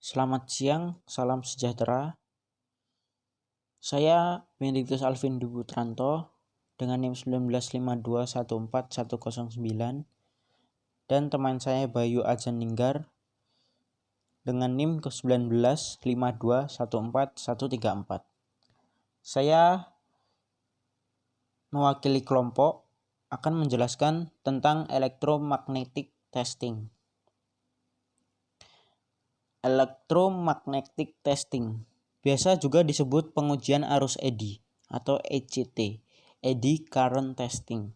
Selamat siang, salam sejahtera. Saya Benediktus Alvin Duputranto dengan NIM 1952141109 dan teman saya Bayu Ajaninggar dengan NIM ke-1952141134. Saya mewakili kelompok akan menjelaskan tentang electromagnetic testing. Electromagnetic testing biasa juga disebut pengujian arus eddy atau ECT, eddy current testing.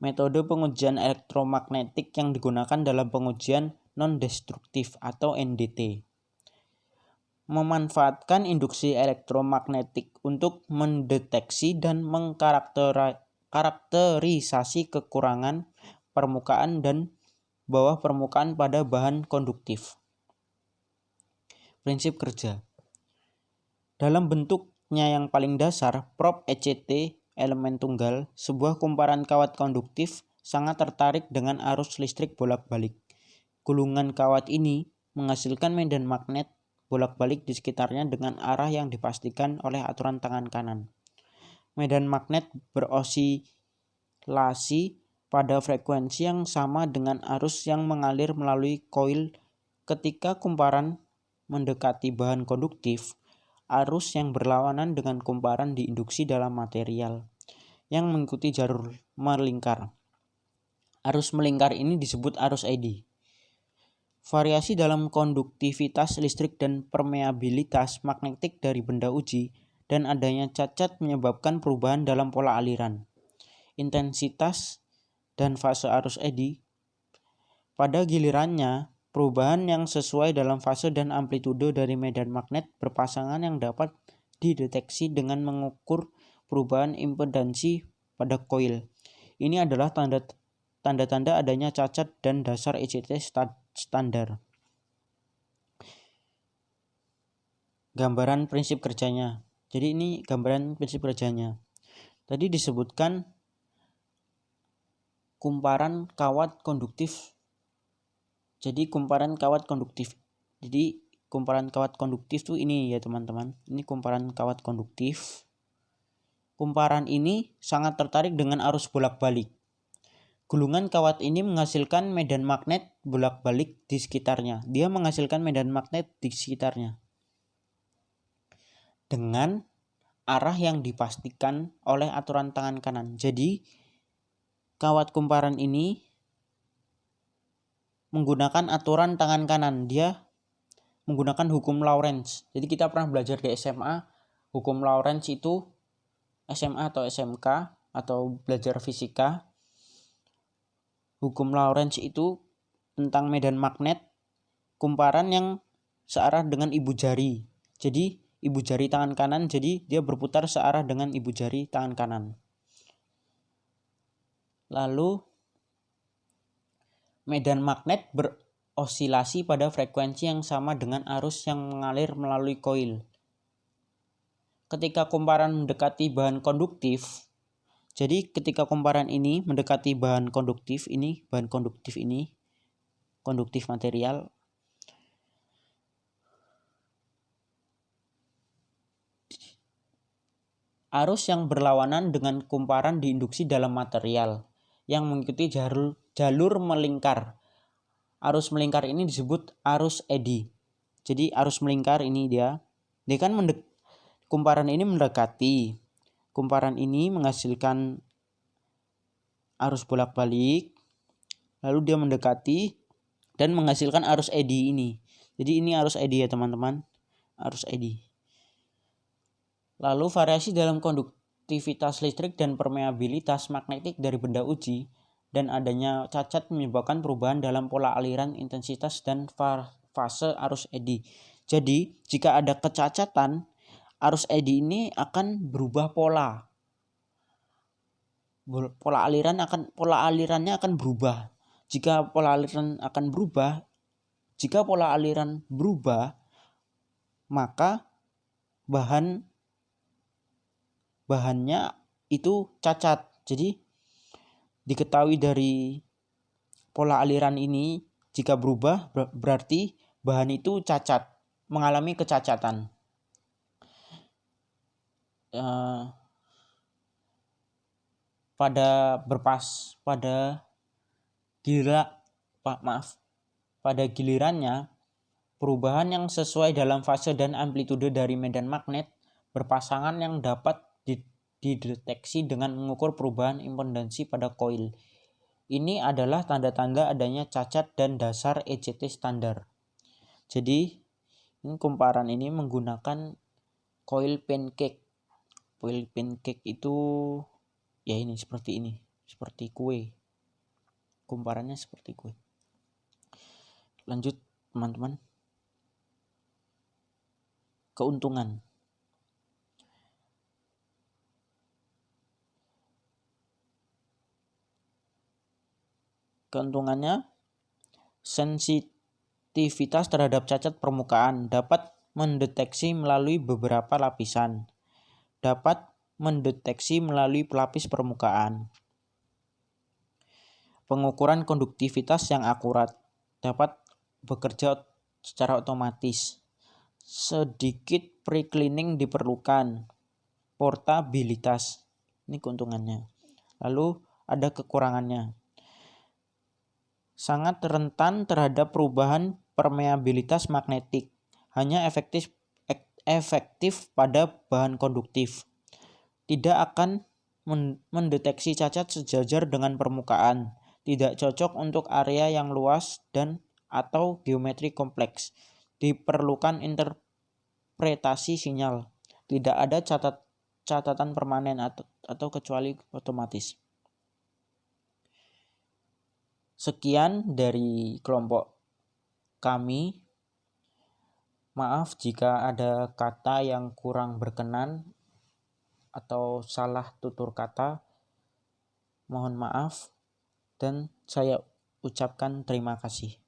Metode pengujian elektromagnetik yang digunakan dalam pengujian non-destruktif atau NDT. Memanfaatkan induksi elektromagnetik untuk mendeteksi dan mengkarakterisasi kekurangan permukaan dan bawah permukaan pada bahan konduktif. Prinsip kerja. Dalam bentuknya yang paling dasar, probe ECT elemen tunggal, sebuah kumparan kawat konduktif sangat tertarik dengan arus listrik bolak-balik. Gulungan kawat ini menghasilkan medan magnet bolak-balik di sekitarnya dengan arah yang dipastikan oleh aturan tangan kanan. Medan magnet berosilasi pada frekuensi yang sama dengan arus yang mengalir melalui koil ketika kumparan mendekati bahan konduktif. Arus yang berlawanan dengan kumparan diinduksi dalam material yang mengikuti jalur melingkar. Arus melingkar ini disebut arus eddy. Variasi dalam konduktivitas listrik dan permeabilitas magnetik dari benda uji dan adanya cacat menyebabkan perubahan dalam pola aliran, intensitas, dan fase arus eddy. Pada gilirannya, perubahan yang sesuai dalam fase dan amplitude dari medan magnet berpasangan yang dapat dideteksi dengan mengukur perubahan impedansi pada koil. Ini adalah tanda-tanda adanya cacat dan dasar ECT standar. Gambaran prinsip kerjanya. Jadi ini gambaran prinsip kerjanya. Tadi disebutkan kumparan kawat konduktif. Jadi kumparan kawat konduktif tuh ini ya teman-teman. Ini kumparan kawat konduktif. Kumparan ini sangat tertarik dengan arus bolak-balik. Gulungan kawat ini menghasilkan medan magnet bolak-balik di sekitarnya. Dia menghasilkan medan magnet di sekitarnya dengan arah yang dipastikan oleh aturan tangan kanan. Jadi kawat kumparan ini menggunakan aturan tangan kanan. Dia menggunakan hukum Lorentz. Jadi kita pernah belajar di SMA, hukum Lorentz itu SMA atau SMK atau belajar fisika. Hukum Lorentz itu tentang medan magnet kumparan yang searah dengan ibu jari. Jadi ibu jari tangan kanan, jadi dia berputar searah dengan ibu jari tangan kanan. Lalu medan magnet berosilasi pada frekuensi yang sama dengan arus yang mengalir melalui koil. Ketika kumparan mendekati bahan konduktif, jadi ketika kumparan ini mendekati bahan konduktif material, arus yang berlawanan dengan kumparan diinduksi dalam material yang mengikuti jalur melingkar. Arus melingkar ini disebut arus eddy. Jadi arus melingkar ini dia kan kumparan ini mendekati. Kumparan ini menghasilkan arus bolak-balik, lalu dia mendekati dan menghasilkan arus eddy ini. Jadi ini arus eddy ya teman-teman, arus eddy. Lalu variasi dalam konduktivitas listrik dan permeabilitas magnetik dari benda uji dan adanya cacat menyebabkan perubahan dalam pola aliran, intensitas, dan fase arus eddy. Jadi jika ada kecacatan, arus eddy ini akan berubah pola. Pola alirannya akan berubah. Jika pola aliran berubah, maka bahannya itu cacat. Jadi diketahui dari pola aliran ini, jika berubah berarti bahan itu mengalami kecacatan. Pada gilirannya, perubahan yang sesuai dalam fase dan amplitude dari medan magnet berpasangan yang dapat dideteksi dengan mengukur perubahan impedansi pada koil. Ini adalah tanda-tanda adanya cacat dan dasar ECT standar. Jadi, kumparan ini menggunakan coil pancake. Coil pancake itu ya ini, seperti kue. Kumparannya seperti kue. Lanjut teman-teman. Keuntungan. Keuntungannya, sensitivitas terhadap cacat permukaan, dapat mendeteksi melalui beberapa lapisan, dapat mendeteksi melalui pelapis permukaan. Pengukuran konduktivitas yang akurat, dapat bekerja secara otomatis. Sedikit pre-cleaning diperlukan. Portabilitas, ini keuntungannya. Lalu ada kekurangannya. Sangat rentan terhadap perubahan permeabilitas magnetik. Hanya efektif pada bahan konduktif. Tidak akan mendeteksi cacat sejajar dengan permukaan. Tidak cocok untuk area yang luas dan atau geometri kompleks. Diperlukan interpretasi sinyal. Tidak ada catatan permanen atau kecuali otomatis. Sekian dari kelompok kami. Maaf jika ada kata yang kurang berkenan atau salah tutur kata. Mohon maaf dan saya ucapkan terima kasih.